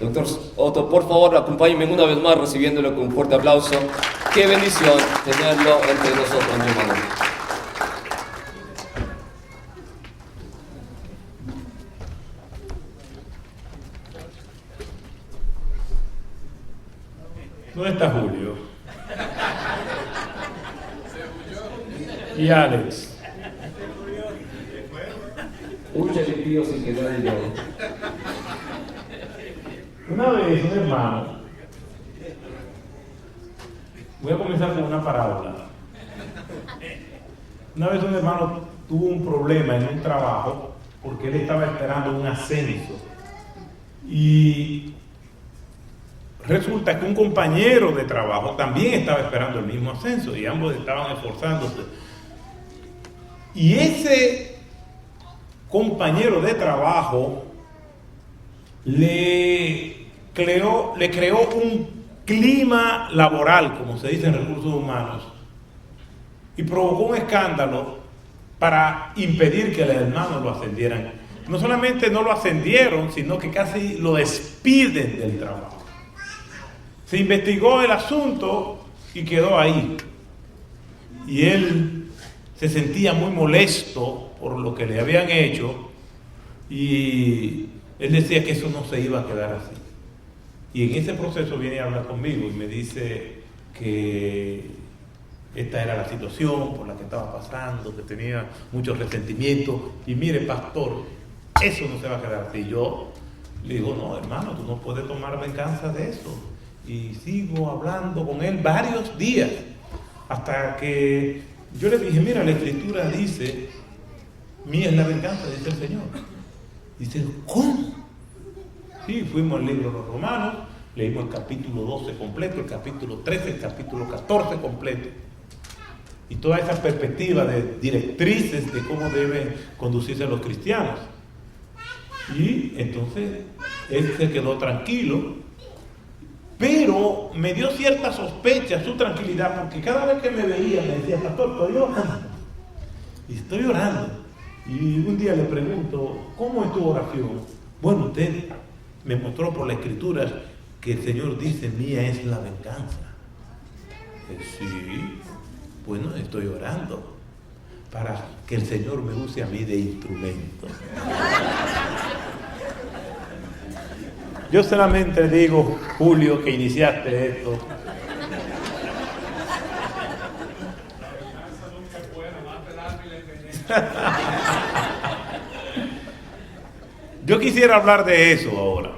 Doctor Otto, por favor, acompáñenme una vez más recibiéndolo con un fuerte aplauso. Qué bendición tenerlo entre nosotros, mi hermano. ¿Dónde está Julio? Y Alex. Muchos impíos sin que nadie lo... Una vez un hermano, voy a comenzar con una parábola. Una vez un hermano tuvo un problema en un trabajo porque él estaba esperando un ascenso. Y resulta que un compañero de trabajo también estaba esperando el mismo ascenso y ambos estaban esforzándose. Y ese compañero de trabajo le creó un clima laboral, como se dice en recursos humanos, y provocó un escándalo para impedir que el hermano lo ascendieran. No solamente no lo ascendieron, sino que casi lo despiden del trabajo. Se investigó el asunto y quedó ahí. Y él se sentía muy molesto por lo que le habían hecho y él decía que eso no se iba a quedar así. Y en ese proceso viene a hablar conmigo y me dice que esta era la situación por la que estaba pasando, que tenía mucho resentimiento. Y mire, pastor, eso no se va a quedar así. Yo le digo, no, hermano, tú no puedes tomar venganza de eso. Y sigo hablando con él varios días, hasta que yo le dije, mira, la Escritura dice, mía es la venganza, dice el Señor. Dice, ¿cómo? Sí, fuimos al libro de los Romanos, leímos el capítulo 12 completo, el capítulo 13, el capítulo 14 completo. Y toda esa perspectiva de directrices de cómo deben conducirse los cristianos. Y entonces él se quedó tranquilo, pero me dio cierta sospecha, su tranquilidad, porque cada vez que me veía me decía, pastor, estoy orando. Y estoy orando. Y un día le pregunto, ¿cómo es tu oración? Bueno, usted me mostró por la Escritura que el Señor dice, mía es la venganza. Sí, bueno, estoy orando para que el Señor me use a mí de instrumento. Yo solamente digo, Julio, que iniciaste esto. Yo quisiera hablar de eso ahora,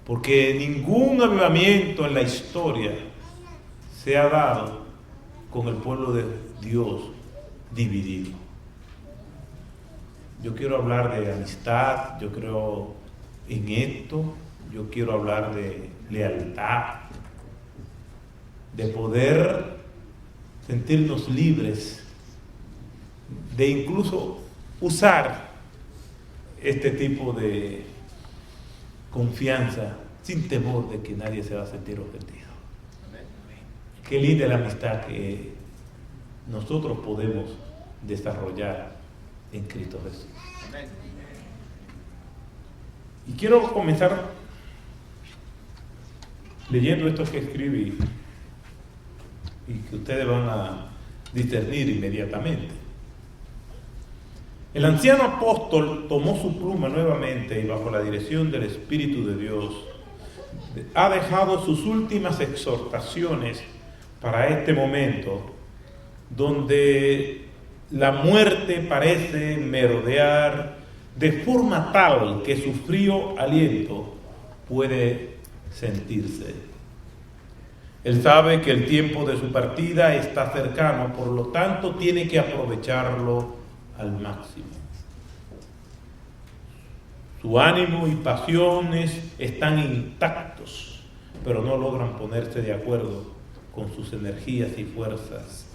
porque ningún avivamiento en la historia se ha dado con el pueblo de Dios dividido. Yo quiero hablar de amistad, yo creo en esto, yo quiero hablar de lealtad, de poder sentirnos libres, de incluso usar este tipo de confianza sin temor de que nadie se va a sentir ofendido. Qué linda la amistad que nosotros podemos desarrollar en Cristo Jesús. Y quiero comenzar leyendo esto que escribí y que ustedes van a discernir inmediatamente. El anciano apóstol tomó su pluma nuevamente y bajo la dirección del Espíritu de Dios ha dejado sus últimas exhortaciones para este momento donde la muerte parece merodear de forma tal que su frío aliento puede sentirse. Él sabe que el tiempo de su partida está cercano, por lo tanto tiene que aprovecharlo al máximo. Su ánimo y pasiones están intactos, pero no logran ponerse de acuerdo con sus energías y fuerzas,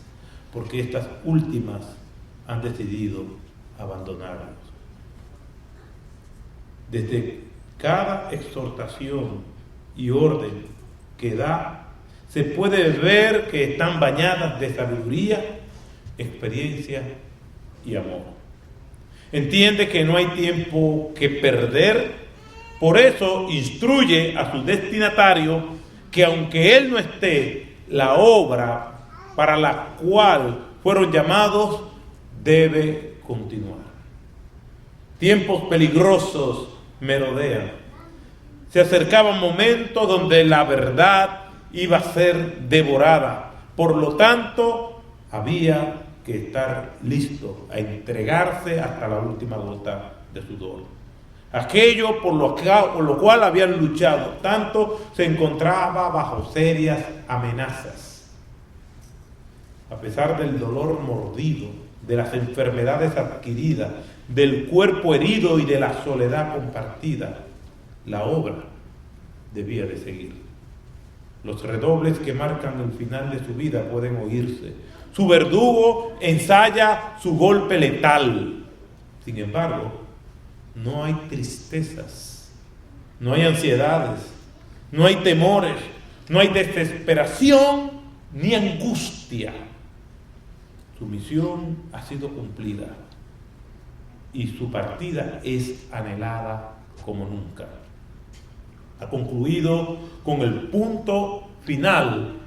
porque estas últimas han decidido abandonarlos. Desde cada exhortación y orden que da, se puede ver que están bañadas de sabiduría, experiencia y amor. Entiende que no hay tiempo que perder. Por eso instruye a su destinatario que aunque él no esté, la obra para la cual fueron llamados debe continuar. Tiempos peligrosos merodean. Se acercaba un momento donde la verdad iba a ser devorada. Por lo tanto, había que estar listo a entregarse hasta la última gota de sudor. Aquello por lo cual habían luchado tanto se encontraba bajo serias amenazas. A pesar del dolor mordido, de las enfermedades adquiridas, del cuerpo herido y de la soledad compartida, la obra debía de seguir. Los redobles que marcan el final de su vida pueden oírse. Su verdugo ensaya su golpe letal. Sin embargo, no hay tristezas, no hay ansiedades, no hay temores, no hay desesperación ni angustia. Su misión ha sido cumplida y su partida es anhelada como nunca. Ha concluido con el punto final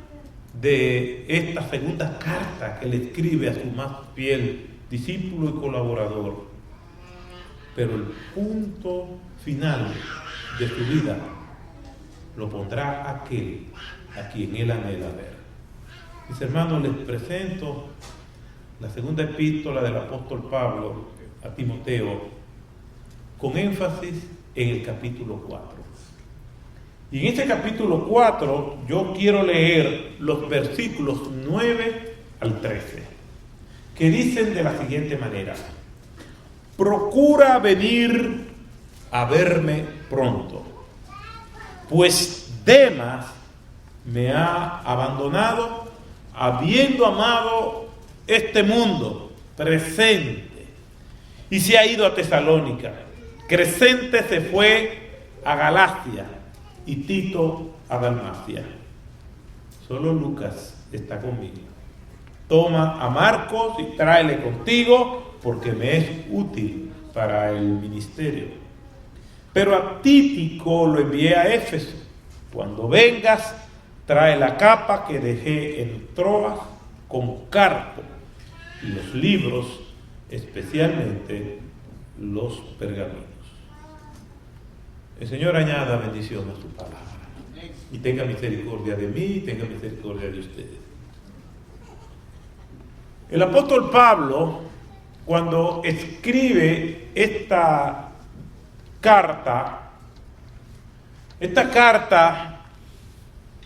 de esta segunda carta que le escribe a su más fiel discípulo y colaborador. Pero el punto final de su vida lo pondrá aquel a quien él anhela ver. Mis hermanos, les presento la segunda epístola del apóstol Pablo a Timoteo, con énfasis en el capítulo 4. Y en este capítulo 4 yo quiero leer los versículos 9 al 13, que dicen de la siguiente manera: procura venir a verme pronto, pues Demas me ha abandonado, habiendo amado este mundo presente, y se ha ido a Tesalónica. Crescente se fue a Galacia y Tito a Dalmacia. Solo Lucas está conmigo. Toma a Marcos y tráele contigo, porque me es útil para el ministerio. Pero a Tíquico lo envié a Éfeso. Cuando vengas, trae la capa que dejé en Troas con Carpo y los libros, especialmente los pergaminos. El Señor añada bendición a su palabra y tenga misericordia de mí y tenga misericordia de ustedes. El apóstol Pablo, cuando escribe esta carta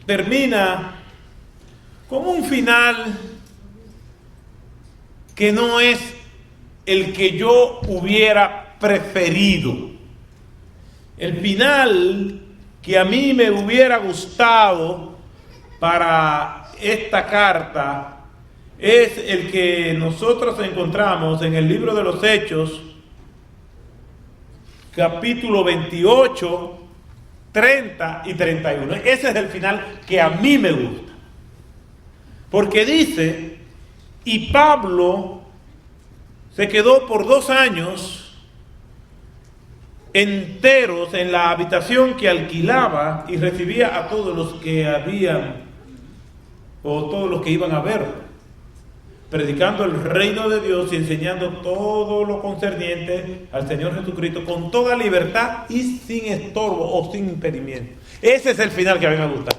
termina con un final que no es el que yo hubiera preferido. El final que a mí me hubiera gustado para esta carta es el que nosotros encontramos en el libro de los Hechos, capítulo 28, 30 y 31. Ese es el final que a mí me gusta. Porque dice, y Pablo se quedó por 2 años enteros en la habitación que alquilaba y recibía a todos los que todos los que iban a ver, predicando el reino de Dios y enseñando todo lo concerniente al Señor Jesucristo con toda libertad y sin estorbo o sin impedimento. Ese es el final que a mí me gusta.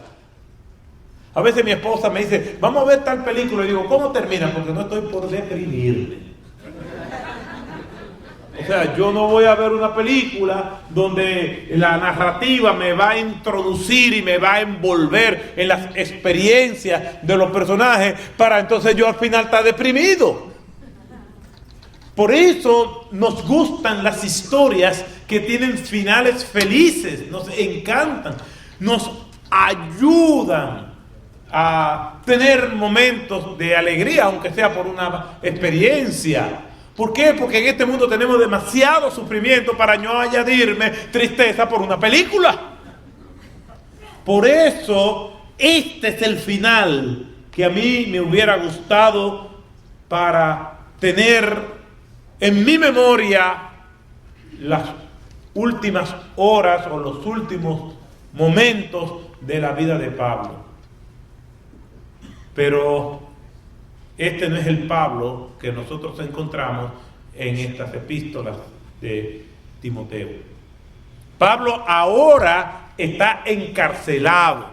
A veces mi esposa me dice, vamos a ver tal película, y digo, ¿cómo termina? Porque no estoy por deprimirme. O sea, yo no voy a ver una película donde la narrativa me va a introducir y me va a envolver en las experiencias de los personajes para entonces yo al final estar deprimido. Por eso nos gustan las historias que tienen finales felices, nos encantan, nos ayudan a tener momentos de alegría, aunque sea por una experiencia. ¿Por qué? Porque en este mundo tenemos demasiado sufrimiento para no añadirme tristeza por una película. Por eso, este es el final que a mí me hubiera gustado para tener en mi memoria las últimas horas o los últimos momentos de la vida de Pablo. Pero este no es el Pablo que nosotros encontramos en estas epístolas de Timoteo. Pablo ahora está encarcelado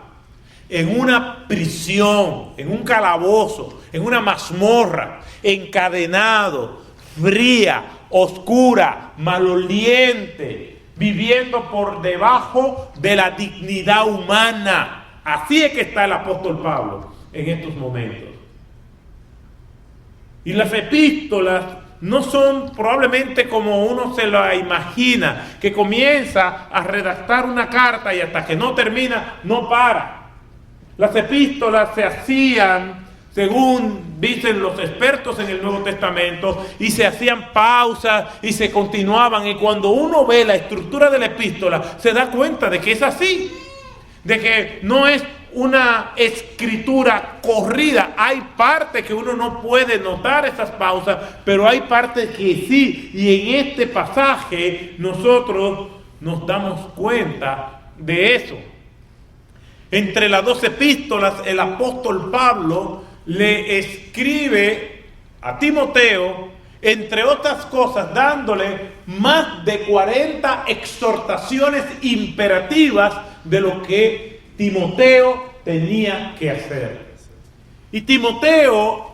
en una prisión, en un calabozo, en una mazmorra, encadenado, fría, oscura, maloliente, viviendo por debajo de la dignidad humana. Así es que está el apóstol Pablo en estos momentos. Y las epístolas no son probablemente como uno se la imagina, que comienza a redactar una carta y hasta que no termina, no para. Las epístolas se hacían, según dicen los expertos en el Nuevo Testamento, y se hacían pausas y se continuaban. Y cuando uno ve la estructura de la epístola, se da cuenta de que es así, de que no es una escritura corrida. Hay partes que uno no puede notar esas pausas, pero hay partes que sí. Y en este pasaje nosotros nos damos cuenta de eso. Entre las dos epístolas, el apóstol Pablo le escribe a Timoteo, entre otras cosas, dándole más de 40 exhortaciones imperativas de lo que Timoteo tenía que hacer. Y Timoteo,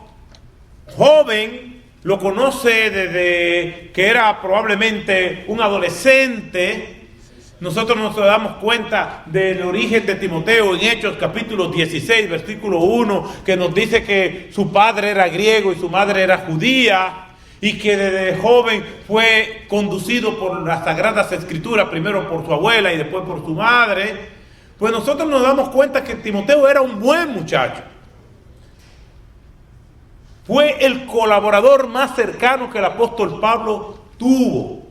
joven, lo conoce desde que era probablemente un adolescente. Nosotros nos damos cuenta del origen de Timoteo en Hechos capítulo 16, versículo 1, que nos dice que su padre era griego y su madre era judía, y que desde joven fue conducido por las Sagradas Escrituras, primero por su abuela y después por su madre. Pues nosotros nos damos cuenta que Timoteo era un buen muchacho. Fue el colaborador más cercano que el apóstol Pablo tuvo.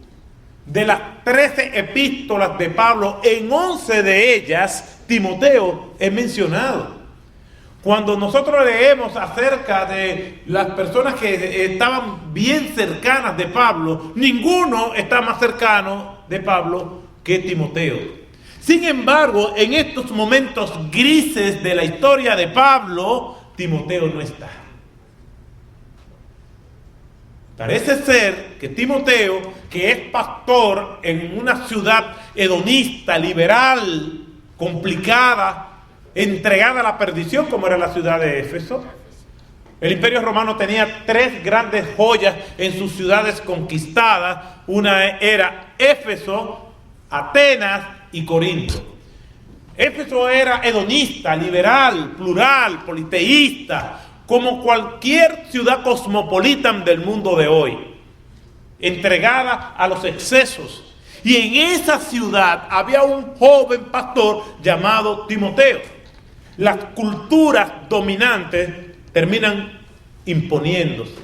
De las 13 epístolas de Pablo, en 11 de ellas, Timoteo es mencionado. Cuando nosotros leemos acerca de las personas que estaban bien cercanas de Pablo, ninguno está más cercano de Pablo que Timoteo. Sin embargo, en estos momentos grises de la historia de Pablo, Timoteo no está. Parece ser que Timoteo, que es pastor en una ciudad hedonista, liberal, complicada, entregada a la perdición, como era la ciudad de Éfeso. El Imperio Romano tenía 3 grandes joyas en sus ciudades conquistadas. Una era Éfeso, Atenas y Corinto. Éfeso era hedonista, liberal, plural, politeísta, como cualquier ciudad cosmopolita del mundo de hoy, entregada a los excesos. Y en esa ciudad había un joven pastor llamado Timoteo. Las culturas dominantes terminan imponiéndose,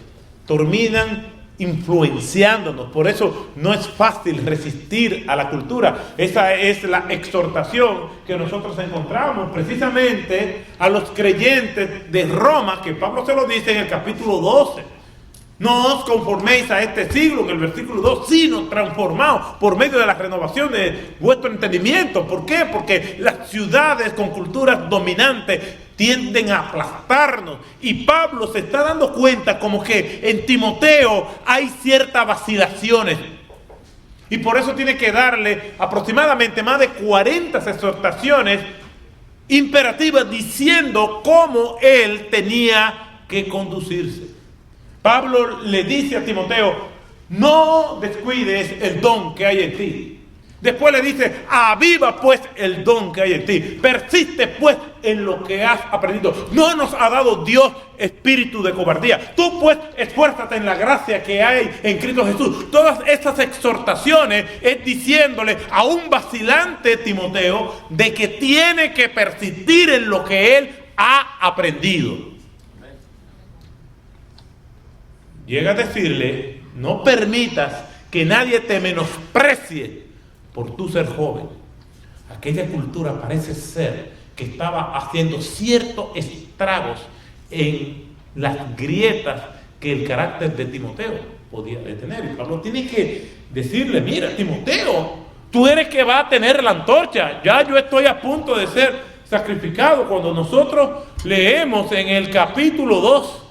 terminan influenciándonos. Por eso no es fácil resistir a la cultura. Esa es la exhortación que nosotros encontramos precisamente a los creyentes de Roma, que Pablo se lo dice en el capítulo 12. No os conforméis a este siglo, en el versículo 2, sino transformaos por medio de la renovación de vuestro entendimiento. ¿Por qué? Porque las ciudades con culturas dominantes tienden a aplastarnos. Y Pablo se está dando cuenta como que en Timoteo hay ciertas vacilaciones. Y por eso tiene que darle aproximadamente más de 40 exhortaciones imperativas diciendo cómo él tenía que conducirse. Pablo le dice a Timoteo, no descuides el don que hay en ti. Después le dice, aviva pues el don que hay en ti. Persiste pues en lo que has aprendido. No nos ha dado Dios espíritu de cobardía. Tú pues esfuérzate en la gracia que hay en Cristo Jesús. Todas estas exhortaciones es diciéndole a un vacilante Timoteo de que tiene que persistir en lo que él ha aprendido. Llega a decirle, no permitas que nadie te menosprecie por tu ser joven. Aquella cultura parece ser que estaba haciendo ciertos estragos en las grietas que el carácter de Timoteo. podía detener. Y Pablo tiene que decirle, mira, Timoteo, tú eres que va a tener la antorcha, ya yo estoy a punto de ser sacrificado. Cuando nosotros leemos en el capítulo 2,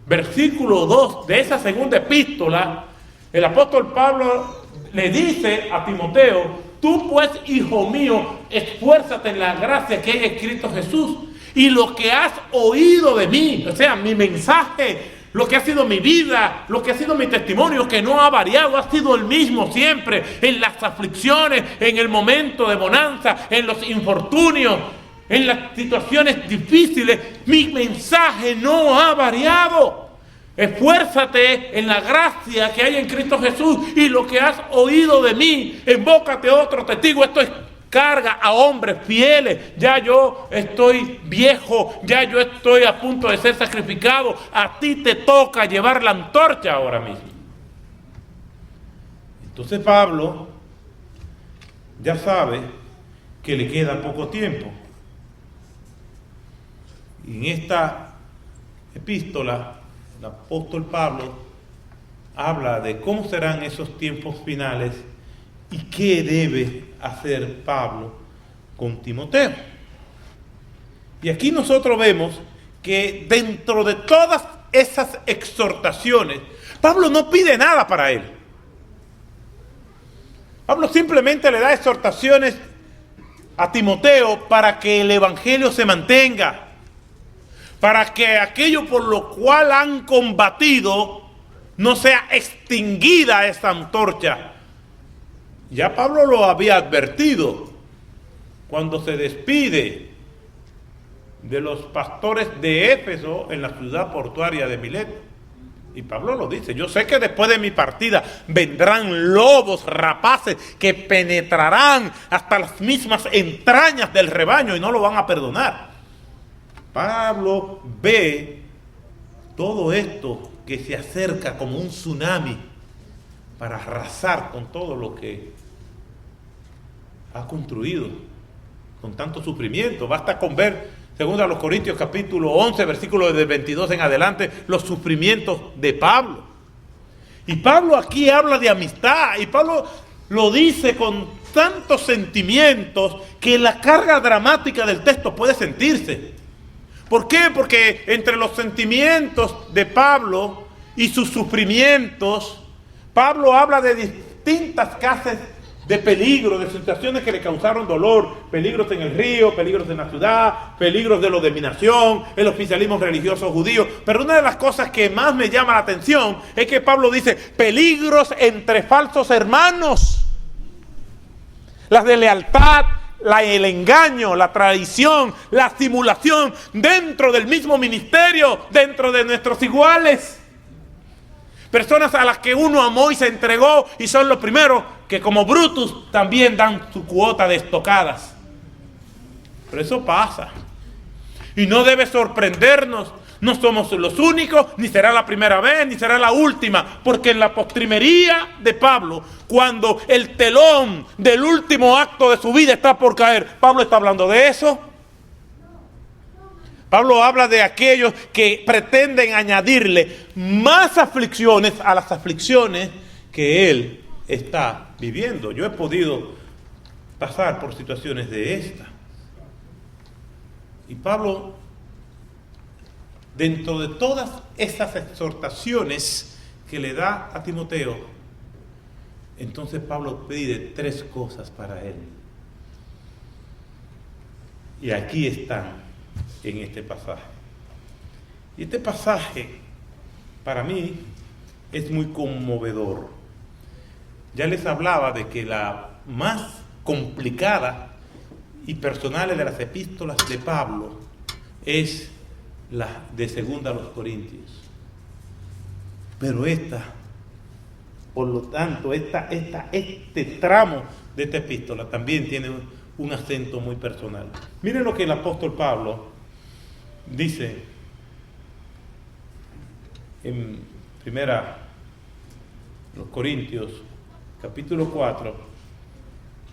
versículo 2 de esa segunda epístola, el apóstol Pablo le dice a Timoteo, tú pues, hijo mío, esfuérzate en la gracia que hay en Cristo Jesús, y lo que has oído de mí, o sea, mi mensaje, lo que ha sido mi vida, lo que ha sido mi testimonio, que no ha variado, ha sido el mismo siempre, en las aflicciones, en el momento de bonanza, en los infortunios, en las situaciones difíciles, mi mensaje no ha variado. Esfuérzate en la gracia que hay en Cristo Jesús, y lo que has oído de mí, embócate otro testigo. Esto es carga a hombres fieles. Ya yo estoy viejo, ya yo estoy a punto de ser sacrificado. A ti te toca llevar la antorcha ahora mismo. Entonces Pablo ya sabe que le queda poco tiempo. Y en esta epístola el apóstol Pablo habla de cómo serán esos tiempos finales y qué debe hacer Pablo con Timoteo. Y aquí nosotros vemos que dentro de todas esas exhortaciones, Pablo no pide nada para él. Pablo simplemente le da exhortaciones a Timoteo para que el evangelio se mantenga, para que aquello por lo cual han combatido no sea extinguida esta antorcha. Ya Pablo lo había advertido cuando se despide de los pastores de Éfeso en la ciudad portuaria de Mileto. Y Pablo lo dice, yo sé que después de mi partida vendrán lobos rapaces que penetrarán hasta las mismas entrañas del rebaño y no lo van a perdonar. Pablo ve todo esto que se acerca como un tsunami para arrasar con todo lo que ha construido con tanto sufrimiento. Basta con ver, según a los Corintios capítulo 11, versículos de 22 en adelante, los sufrimientos de Pablo. Y Pablo aquí habla de amistad, y Pablo lo dice con tantos sentimientos que la carga dramática del texto puede sentirse. ¿Por qué? Porque entre los sentimientos de Pablo y sus sufrimientos, Pablo habla de distintas clases de peligros, de situaciones que le causaron dolor, peligros en el río, peligros en la ciudad, peligros de la dominación, el oficialismo religioso judío. Pero una de las cosas que más me llama la atención es que Pablo dice peligros entre falsos hermanos, las de lealtad, el engaño, la traición, la simulación dentro del mismo ministerio, dentro de nuestros iguales. Personas a las que uno amó y se entregó y son los primeros que como Brutus también dan su cuota de estocadas. Pero eso pasa. Y no debe sorprendernos. No somos los únicos, ni será la primera vez, ni será la última. Porque en la postrimería de Pablo, cuando el telón del último acto de su vida está por caer, Pablo está hablando de eso. Pablo habla de aquellos que pretenden añadirle más aflicciones a las aflicciones que él está viviendo. Yo he podido pasar por situaciones de esta. Y Pablo, dentro de todas esas exhortaciones que le da a Timoteo, entonces Pablo pide 3 cosas para él. Y aquí están en este pasaje. Y este pasaje para mí es muy conmovedor. Ya les hablaba de que la más complicada y personal de las epístolas de Pablo es la de segunda a los Corintios. Pero esta, por lo tanto, este tramo de esta epístola también tiene un acento muy personal. Miren lo que el apóstol Pablo dice en primera los Corintios, capítulo 4,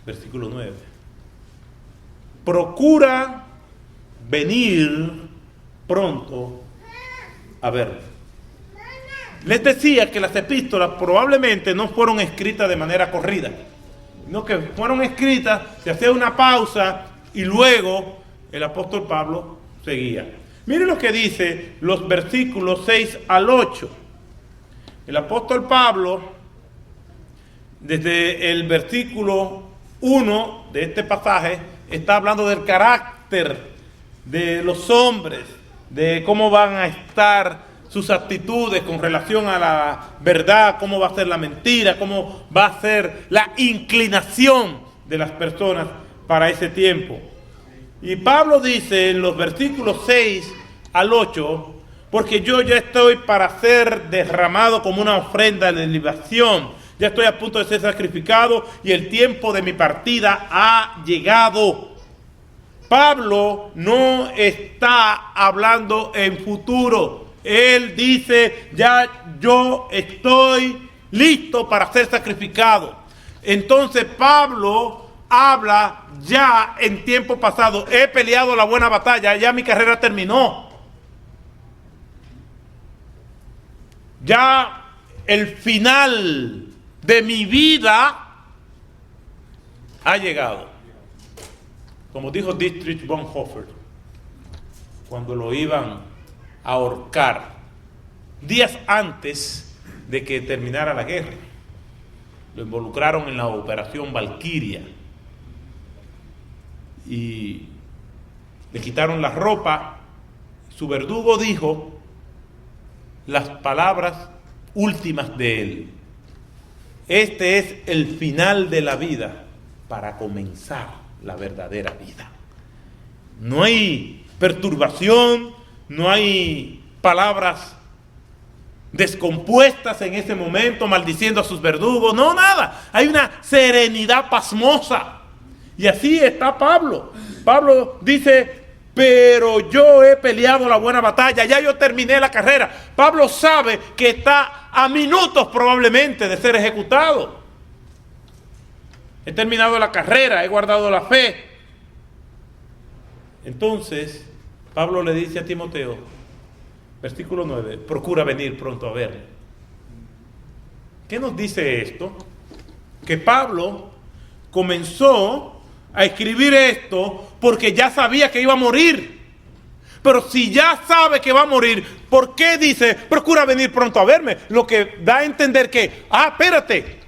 versículo 9. Procura venir pronto a verme. les decía que las epístolas probablemente no fueron escritas de manera corrida, sino que fueron escritas, se hacía una pausa y luego el apóstol Pablo seguía. Miren lo que dice los versículos 6 al 8. El apóstol Pablo, desde el versículo 1 de este pasaje, está hablando del carácter de los hombres, de cómo van a estar sus actitudes con relación a la verdad, cómo va a ser la mentira, cómo va a ser la inclinación de las personas para ese tiempo. Y Pablo dice en los versículos 6 al 8, porque yo ya estoy para ser derramado como una ofrenda de libación, ya estoy a punto de ser sacrificado y el tiempo de mi partida ha llegado. Pablo no está hablando en futuro. Él dice, ya yo estoy listo para ser sacrificado. Entonces Pablo habla ya en tiempo pasado. He peleado la buena batalla, ya mi carrera terminó. Ya el final de mi vida ha llegado. Como dijo Dietrich Bonhoeffer, cuando lo iban a ahorcar, días antes de que terminara la guerra, lo involucraron en la operación Valquiria y le quitaron la ropa. Su verdugo dijo las palabras últimas de él: este es el final de la vida para comenzar la verdadera vida. No hay perturbación, no hay palabras descompuestas en ese momento, maldiciendo a sus verdugos, no, nada. Hay una serenidad pasmosa. Y así está Pablo. Pablo dice, pero yo he peleado la buena batalla, ya yo terminé la carrera. Pablo sabe que está a minutos probablemente de ser ejecutado. He terminado la carrera, he guardado la fe. Entonces, Pablo le dice a Timoteo, versículo 9, procura venir pronto a verme. ¿Qué nos dice esto? Que Pablo comenzó a escribir esto porque ya sabía que iba a morir. Pero si ya sabe que va a morir, ¿por qué dice, procura venir pronto a verme? Lo que da a entender que, espérate,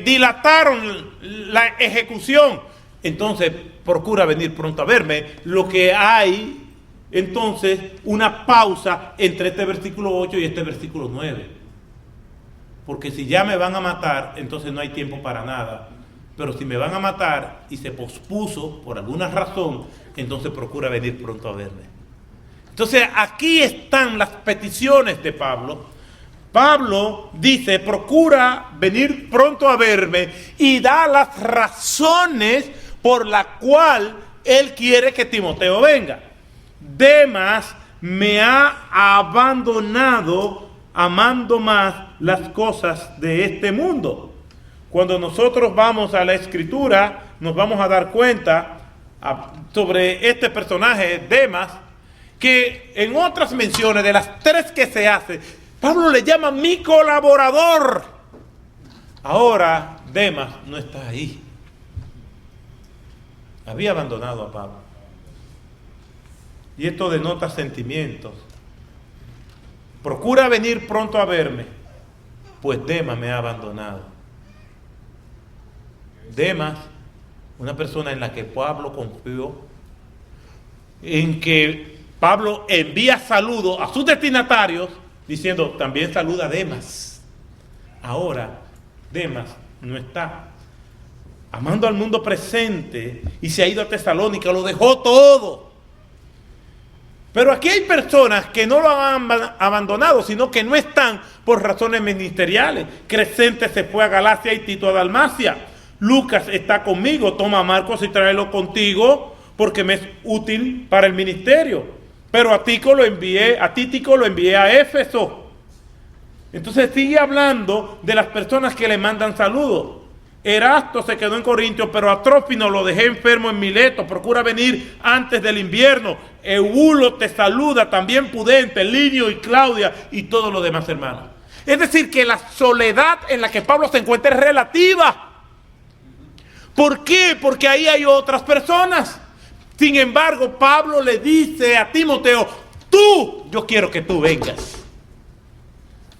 dilataron la ejecución. Entonces, procura venir pronto a verme. Lo que hay, entonces, una pausa entre este versículo 8 y este versículo 9. Porque si ya me van a matar, entonces no hay tiempo para nada. Pero si me van a matar y se pospuso por alguna razón, entonces procura venir pronto a verme. Entonces, aquí están las peticiones de Pablo. Pablo dice, procura venir pronto a verme, y da las razones por las cuales él quiere que Timoteo venga. Demas me ha abandonado amando más las cosas de este mundo. Cuando nosotros vamos a la Escritura, nos vamos a dar cuenta sobre este personaje, Demas, que en otras menciones, de las tres que se hace, Pablo le llama mi colaborador. Ahora Demas no está ahí. Había abandonado a Pablo. Y esto denota sentimientos. Procura venir pronto a verme, pues Demas me ha abandonado. Demas, una persona en la que Pablo confió, en que Pablo envía saludos a sus destinatarios, diciendo, también saluda a Demas. Ahora, Demas no está. Amando al mundo presente, y se ha ido a Tesalónica, lo dejó todo. Pero aquí hay personas que no lo han abandonado, sino que no están por razones ministeriales. Crescente se fue a Galacia y Tito a Dalmacia. Lucas está conmigo, toma a Marcos y tráelo contigo, porque me es útil para el ministerio. Pero a Tíquico lo envié a Éfeso. Entonces sigue hablando de las personas que le mandan saludos. Erasto se quedó en Corinto, pero a Trófimo lo dejé enfermo en Mileto. Procura venir antes del invierno. Eubulo te saluda, también Pudente, Linio y Claudia y todos los demás hermanos. Es decir, que la soledad en la que Pablo se encuentra es relativa. ¿Por qué? Porque ahí hay otras personas. Sin embargo, Pablo le dice a Timoteo, yo quiero que tú vengas.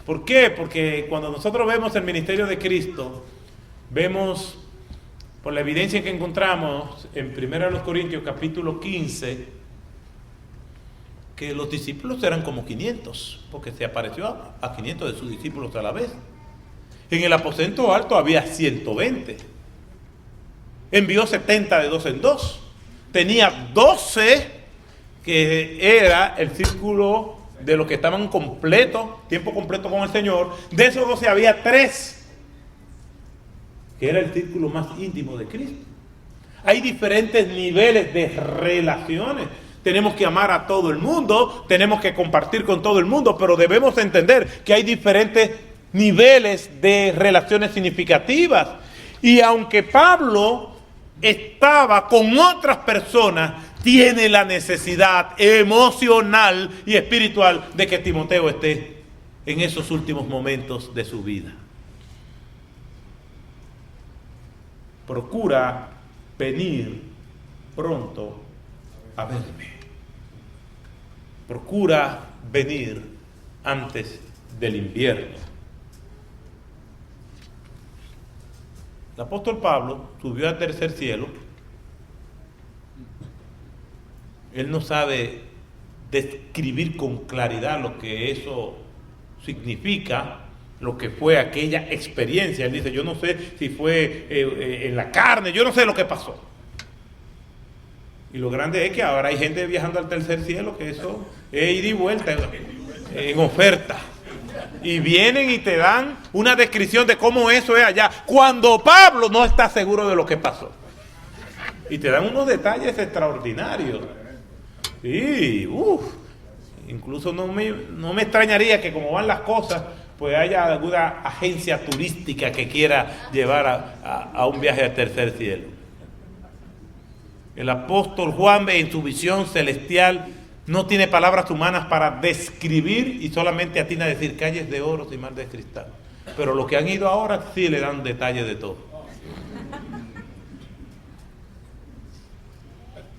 ¿Por qué? Porque cuando nosotros vemos el ministerio de Cristo, vemos por la evidencia que encontramos en 1 Corintios capítulo 15, que los discípulos eran como 500, porque se apareció a 500 de sus discípulos a la vez. En el aposento alto había 120. Envió 70 de dos en dos. Tenía 12, que era el círculo de los que estaban tiempo completo con el Señor. De esos 12 había 3, que era el círculo más íntimo de Cristo. Hay diferentes niveles de relaciones. Tenemos que amar a todo el mundo, tenemos que compartir con todo el mundo, pero debemos entender que hay diferentes niveles de relaciones significativas. Y aunque Pablo estaba con otras personas, tiene la necesidad emocional y espiritual de que Timoteo esté en esos últimos momentos de su vida. Procura venir pronto a verme. Procura venir antes del invierno. El apóstol Pablo subió al tercer cielo. Él no sabe describir con claridad lo que eso significa, lo que fue aquella experiencia. Él dice, yo no sé si fue en la carne, yo no sé lo que pasó. Y lo grande es que ahora hay gente viajando al tercer cielo, que eso es ida y vuelta en oferta. Y vienen y te dan una descripción de cómo eso es allá, cuando Pablo no está seguro de lo que pasó. Y te dan unos detalles extraordinarios. Y incluso no me extrañaría que como van las cosas, pues haya alguna agencia turística que quiera llevar a un viaje al tercer cielo. El apóstol Juan, en su visión celestial, no tiene palabras humanas para describir y solamente atina a decir calles de oro y mar de cristal. Pero los que han ido ahora sí le dan detalles de todo.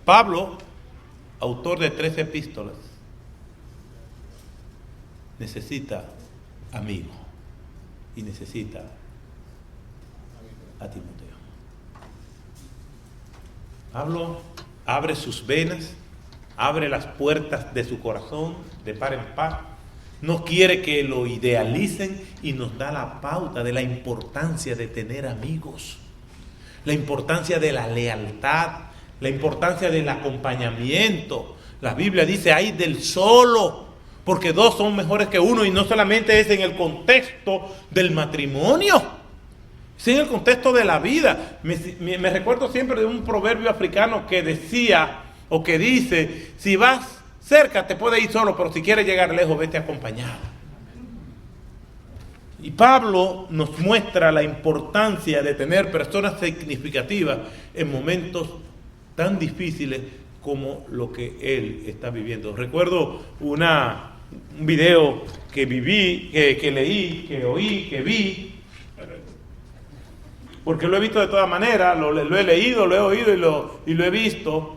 Pablo, autor de 3 epístolas, necesita amigo y necesita a Timoteo. Pablo abre sus venas, abre las puertas de su corazón de par en par. No quiere que lo idealicen y nos da la pauta de la importancia de tener amigos, la importancia de la lealtad, la importancia del acompañamiento. La Biblia dice, ay del solo, porque 2 son mejores que 1, y no solamente es en el contexto del matrimonio, es en el contexto de la vida. Me recuerdo siempre de un proverbio africano que decía, o que dice, si vas cerca te puedes ir solo, pero si quieres llegar lejos, vete acompañado. Y Pablo nos muestra la importancia de tener personas significativas en momentos tan difíciles como lo que él está viviendo. Recuerdo un video que viví, que leí, que oí, que vi, porque lo he visto de todas maneras, lo he leído, lo he oído y lo he visto,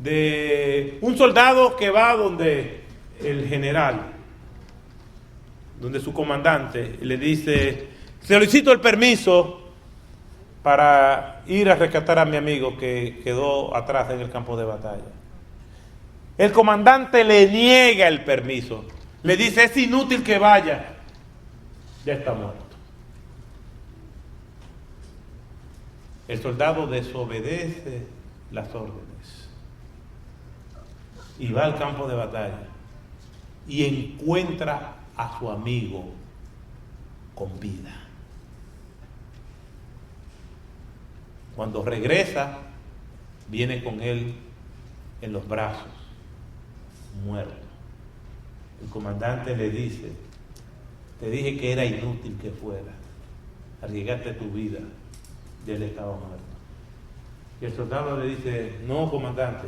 de un soldado que va donde el general, donde su comandante, le dice, solicito el permiso para ir a rescatar a mi amigo que quedó atrás en el campo de batalla. El comandante le niega el permiso, le dice, es inútil que vaya, ya está muerto. El soldado desobedece las órdenes y va al campo de batalla y encuentra a su amigo con vida. Cuando regresa, viene con él en los brazos, muerto. El comandante le dice, te dije que era inútil que fuera, arriesgaste tu vida, y él estaba muerto. Y el soldado le dice, no, comandante,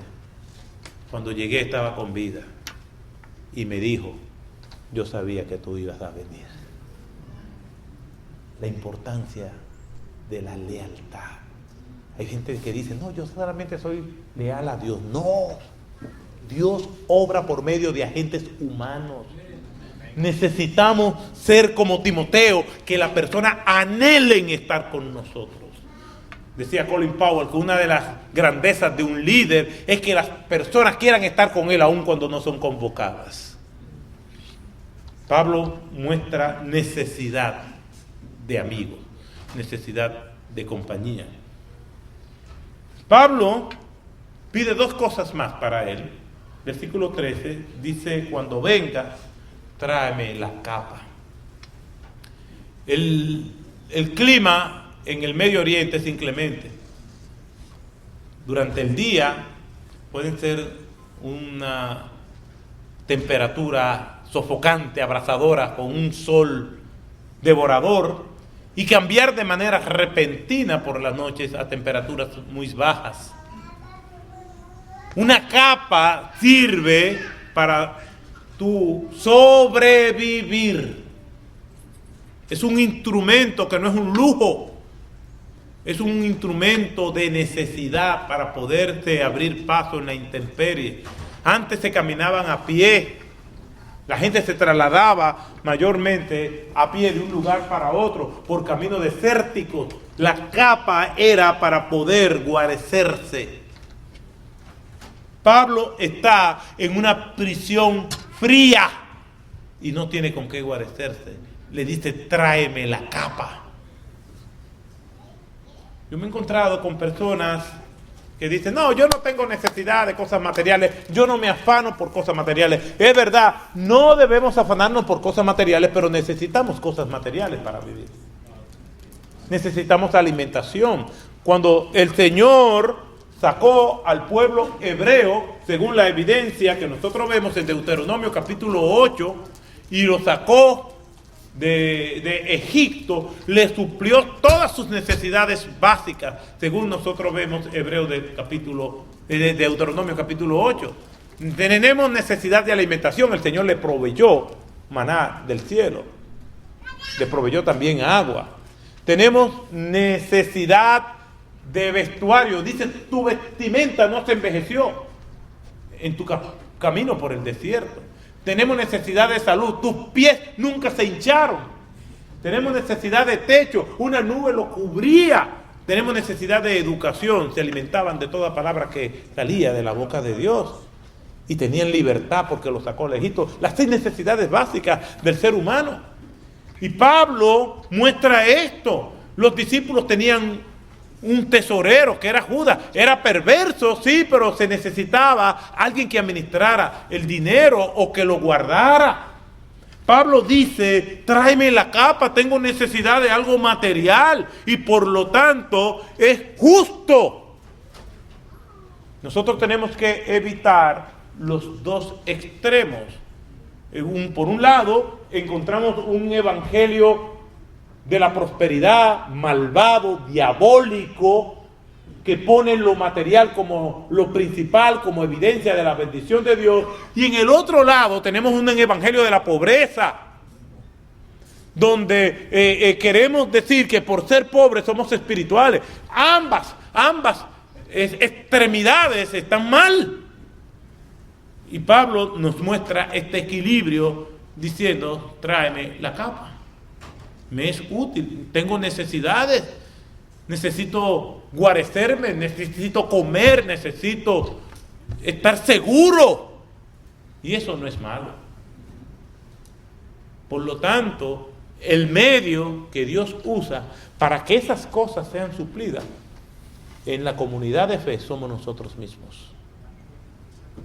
cuando llegué estaba con vida, y me dijo, yo sabía que tú ibas a venir. la importancia de la lealtad. Hay gente que dice, no, yo solamente soy leal a Dios. No, Dios obra por medio de agentes humanos. Necesitamos ser como Timoteo, que la persona anhelen estar con nosotros. Decía Colin Powell que una de las grandezas de un líder es que las personas quieran estar con él aun cuando no son convocadas. Pablo muestra necesidad de amigos, necesidad de compañía. Pablo pide dos cosas más para él. Versículo 13 dice, cuando vengas, tráeme la capa. El clima en el Medio Oriente es inclemente. Durante el día pueden ser una temperatura sofocante, abrasadora, con un sol devorador, y cambiar de manera repentina por las noches a temperaturas muy bajas. Una capa sirve para tu sobrevivir. Es un instrumento que no es un lujo, es un instrumento de necesidad para poderte abrir paso en la intemperie. Antes se caminaban a pie, la gente se trasladaba mayormente a pie de un lugar para otro por caminos desérticos. La capa era para poder guarecerse. Pablo está en una prisión fría y no tiene con qué guarecerse. Le dice, tráeme la capa. Yo me he encontrado con personas que dicen, no, yo no tengo necesidad de cosas materiales, yo no me afano por cosas materiales. Es verdad, no debemos afanarnos por cosas materiales, pero necesitamos cosas materiales para vivir. Necesitamos alimentación. Cuando el Señor sacó al pueblo hebreo, según la evidencia que nosotros vemos en Deuteronomio capítulo 8, y lo sacó de Egipto, le suplió todas sus necesidades básicas, según nosotros vemos de Deuteronomio capítulo 8. Tenemos necesidad de alimentación, el Señor le proveyó maná del cielo, le proveyó también agua. Tenemos necesidad de vestuario, dice, tu vestimenta no se envejeció en tu camino por el desierto. Tenemos necesidad de salud, tus pies nunca se hincharon. Tenemos necesidad de techo, una nube lo cubría. Tenemos necesidad de educación, se alimentaban de toda palabra que salía de la boca de Dios. Y tenían libertad porque lo sacó de Egipto. Las 6 necesidades básicas del ser humano. Y Pablo muestra esto. Los discípulos tenían un tesorero que era Judas, era perverso, sí, pero se necesitaba alguien que administrara el dinero o que lo guardara. Pablo dice, tráeme la capa, tengo necesidad de algo material y por lo tanto es justo. Nosotros tenemos que evitar los dos extremos. Por un lado, encontramos un evangelio de la prosperidad, malvado, diabólico, que pone lo material como lo principal, como evidencia de la bendición de Dios. Y en el otro lado tenemos un evangelio de la pobreza, donde queremos decir que por ser pobres somos espirituales. Ambas extremidades están mal. Y Pablo nos muestra este equilibrio diciendo, tráeme la capa. Me es útil, tengo necesidades, necesito guarecerme, necesito comer, necesito estar seguro. Y eso no es malo. Por lo tanto, el medio que Dios usa para que esas cosas sean suplidas en la comunidad de fe somos nosotros mismos.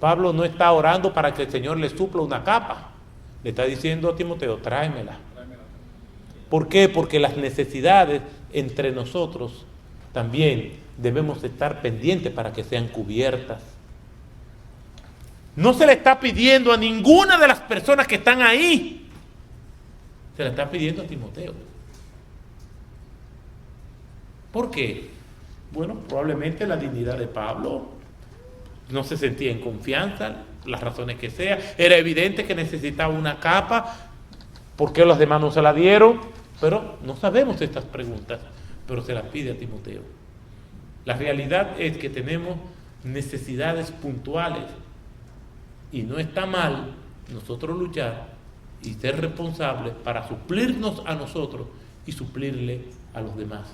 Pablo no está orando para que el Señor le supla una capa. Le está diciendo a Timoteo, tráemela. ¿Por qué? Porque las necesidades entre nosotros también debemos estar pendientes para que sean cubiertas. No se le está pidiendo a ninguna de las personas que están ahí. Se le está pidiendo a Timoteo. ¿Por qué? Bueno, probablemente la dignidad de Pablo, no se sentía en confianza, las razones que sea. Era evidente que necesitaba una capa. ¿Por qué los demás no se la dieron? Pero no sabemos estas preguntas, pero se las pide a Timoteo. La realidad es que tenemos necesidades puntuales y no está mal nosotros luchar y ser responsables para suplirnos a nosotros y suplirle a los demás.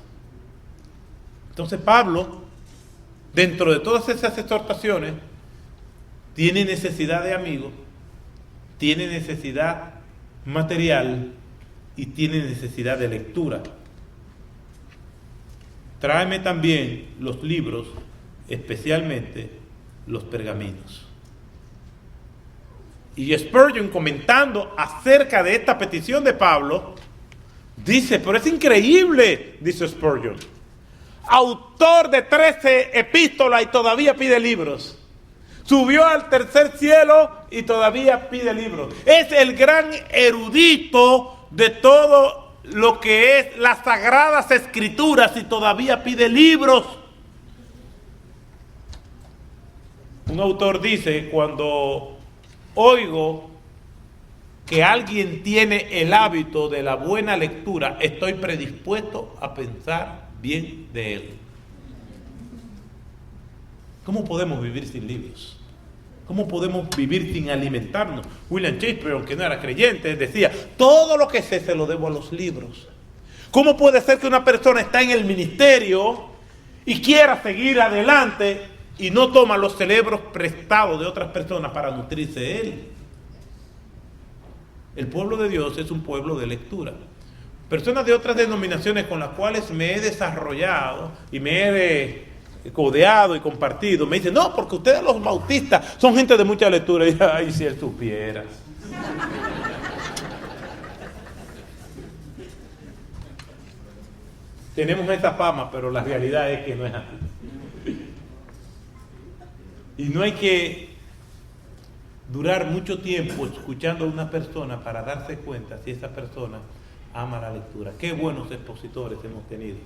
Entonces Pablo, dentro de todas esas exhortaciones, tiene necesidad de amigos, tiene necesidad material y tiene necesidad de lectura. Tráeme también los libros, especialmente los pergaminos. Y Spurgeon, comentando acerca de esta petición de Pablo, dice, pero es increíble, dice Spurgeon, autor de 13 epístolas y todavía pide libros. Subió al tercer cielo y todavía pide libros. Es el gran erudito de todo lo que es las sagradas escrituras y todavía pide libros. Un autor dice, cuando oigo que alguien tiene el hábito de la buena lectura, estoy predispuesto a pensar bien de él. ¿Cómo podemos vivir sin libros? ¿Cómo podemos vivir sin alimentarnos? William Shakespeare, aunque no era creyente, decía, todo lo que sé se lo debo a los libros. ¿Cómo puede ser que una persona está en el ministerio y quiera seguir adelante y no toma los cerebros prestados de otras personas para nutrirse de él? El pueblo de Dios es un pueblo de lectura. Personas de otras denominaciones con las cuales me he desarrollado y me he codeado y compartido, me dicen, no, porque ustedes los bautistas son gente de mucha lectura. Y ay, si él supiera. Tenemos esa fama, pero la realidad es que no es así. Y no hay que durar mucho tiempo escuchando a una persona para darse cuenta si esa persona ama la lectura. Qué buenos expositores hemos tenido.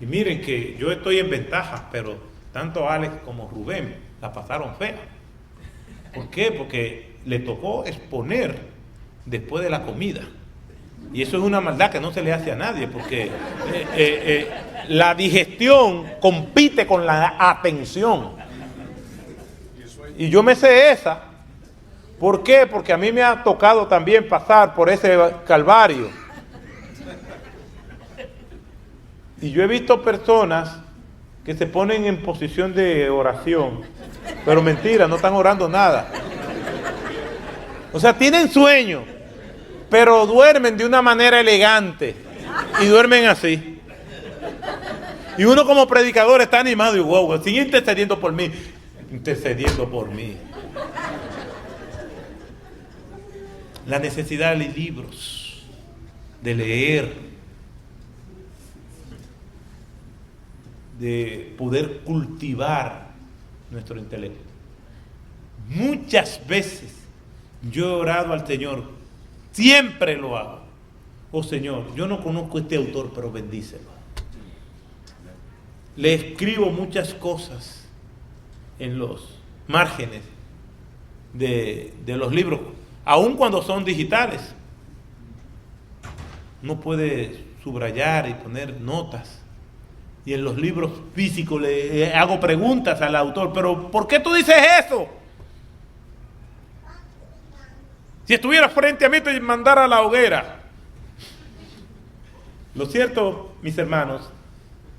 Y miren que yo estoy en ventaja, pero tanto Alex como Rubén la pasaron fea. ¿Por qué? Porque le tocó exponer después de la comida. Y eso es una maldad que no se le hace a nadie, porque la digestión compite con la atención. Y yo me sé esa. ¿Por qué? Porque a mí me ha tocado también pasar por ese calvario. Y yo he visto personas que se ponen en posición de oración, pero mentira, no están orando nada. O sea, tienen sueño, pero duermen de una manera elegante y duermen así. Y uno como predicador está animado y wow, sigue intercediendo por mí. Intercediendo por mí. La necesidad de libros, de leer, de poder cultivar nuestro intelecto. Muchas veces yo he orado al Señor, siempre lo hago. Oh Señor, yo no conozco a este autor, pero bendícelo. Le escribo muchas cosas en los márgenes de los libros, aun cuando son digitales. Uno puede subrayar y poner notas. Y en los libros físicos le hago preguntas al autor, pero ¿por qué tú dices eso? Si estuviera frente a mí te mandara a la hoguera. Lo cierto, mis hermanos,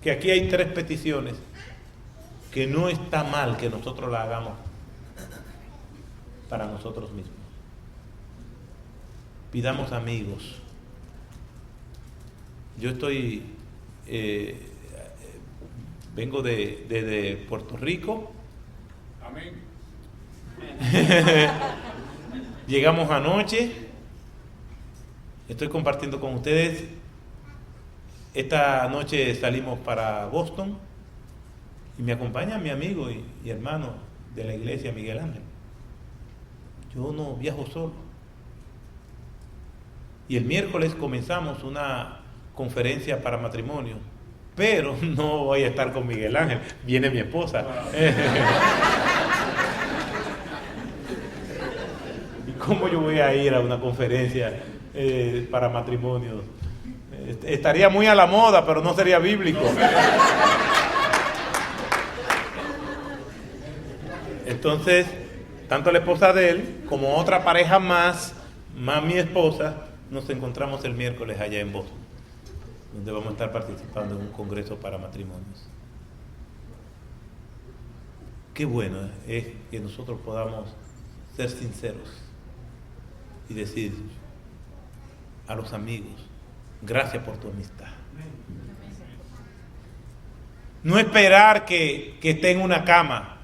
que aquí hay 3 peticiones que no está mal que nosotros la hagamos para nosotros mismos. Pidamos amigos. Yo estoy... vengo de Puerto Rico. Amén. Llegamos anoche. Estoy compartiendo con ustedes. Esta noche salimos para Boston y me acompaña mi amigo y hermano de la iglesia, Miguel Ángel. Yo no viajo solo. Y el miércoles comenzamos una conferencia para matrimonio. Pero no voy a estar con Miguel Ángel, viene mi esposa. ¿Y cómo yo voy a ir a una conferencia para matrimonios Estaría muy a la moda, pero no sería bíblico. Entonces, tanto la esposa de él como otra pareja más mi esposa, nos encontramos el miércoles allá en Boston, donde vamos a estar participando en un congreso para matrimonios. Qué bueno es que nosotros podamos ser sinceros y decir a los amigos, gracias por tu amistad. No esperar que esté en una cama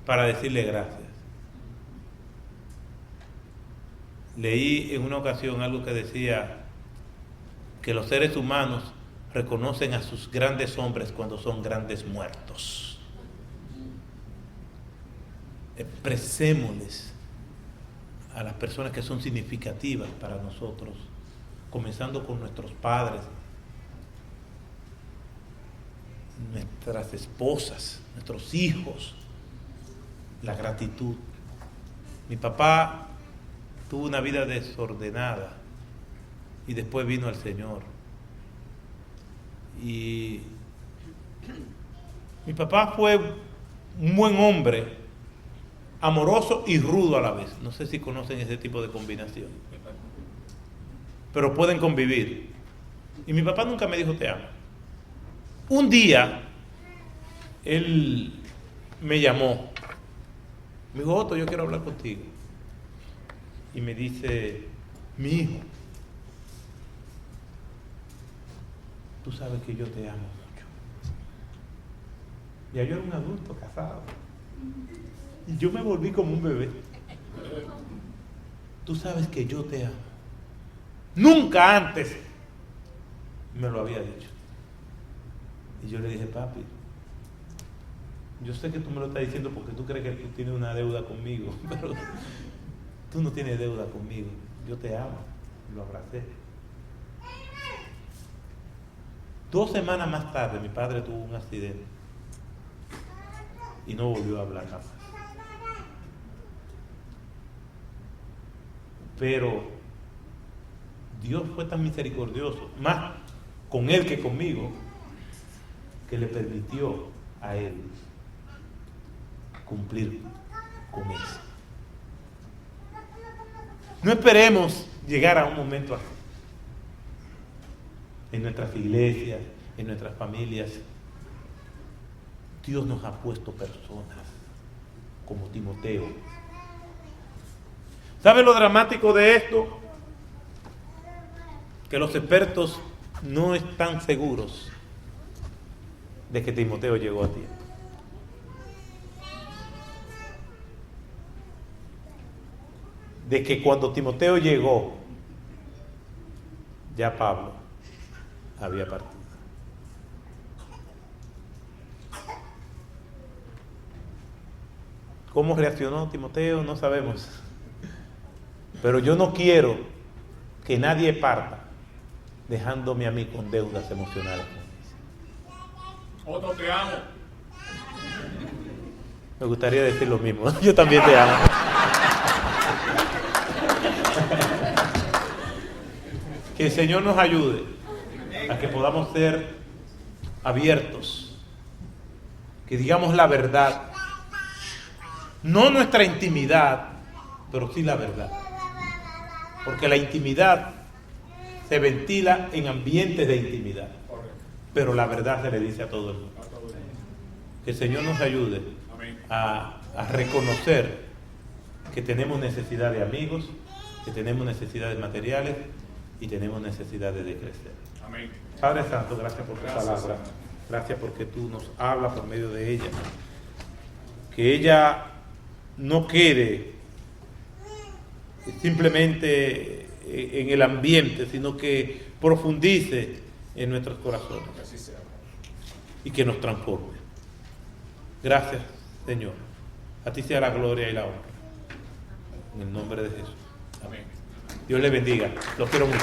para decirle gracias. Leí en una ocasión algo que decía que los seres humanos reconocen a sus grandes hombres cuando son grandes muertos. Expresémosles a las personas que son significativas para nosotros, comenzando con nuestros padres, nuestras esposas, nuestros hijos, la gratitud. Mi papá tuvo una vida desordenada y después vino al Señor. Y mi papá fue un buen hombre, amoroso y rudo a la vez. No sé si conocen ese tipo de combinación, pero pueden convivir. Y mi papá nunca me dijo te amo. Un día él me llamó, me dijo, Otto, yo quiero hablar contigo. Y me dice, mi hijo, tú sabes que yo te amo mucho. Ya yo era un adulto casado y yo me volví como un bebé. Tú sabes que yo te amo. Nunca antes me lo había dicho. Y yo le dije, papi, yo sé que tú me lo estás diciendo porque tú crees que tú tienes una deuda conmigo, pero tú no tienes deuda conmigo. Yo te amo. Lo abracé. 2 semanas más tarde mi padre tuvo un accidente y no volvió a hablar jamás. Pero Dios fue tan misericordioso, más con él que conmigo, que le permitió a él cumplir con eso. No esperemos llegar a un momento así. En nuestras iglesias, en nuestras familias, Dios nos ha puesto personas como Timoteo. ¿Sabe lo dramático de esto? Que los expertos no están seguros de que Timoteo llegó a tiempo. De que cuando Timoteo llegó, ya Pablo había partido. ¿Cómo reaccionó Timoteo? No sabemos. Pero yo no quiero que nadie parta dejándome a mí con deudas emocionales. Otto, te amo. Me gustaría decir lo mismo. Yo también te amo. Que el Señor nos ayude a que podamos ser abiertos, que digamos la verdad, no nuestra intimidad, pero sí la verdad, porque la intimidad se ventila en ambientes de intimidad, pero la verdad se le dice a todo el mundo. Que el Señor nos ayude a reconocer que tenemos necesidad de amigos, que tenemos necesidades materiales y tenemos necesidades de crecer. Amén. Padre Santo, gracias por tu palabra. Gracias porque tú nos hablas por medio de ella. Que ella no quede simplemente en el ambiente, sino que profundice en nuestros corazones. Que así sea. Y que nos transforme. Gracias, Señor. A ti sea la gloria y la honra. En el nombre de Jesús. Amén. Dios le bendiga. Los quiero mucho.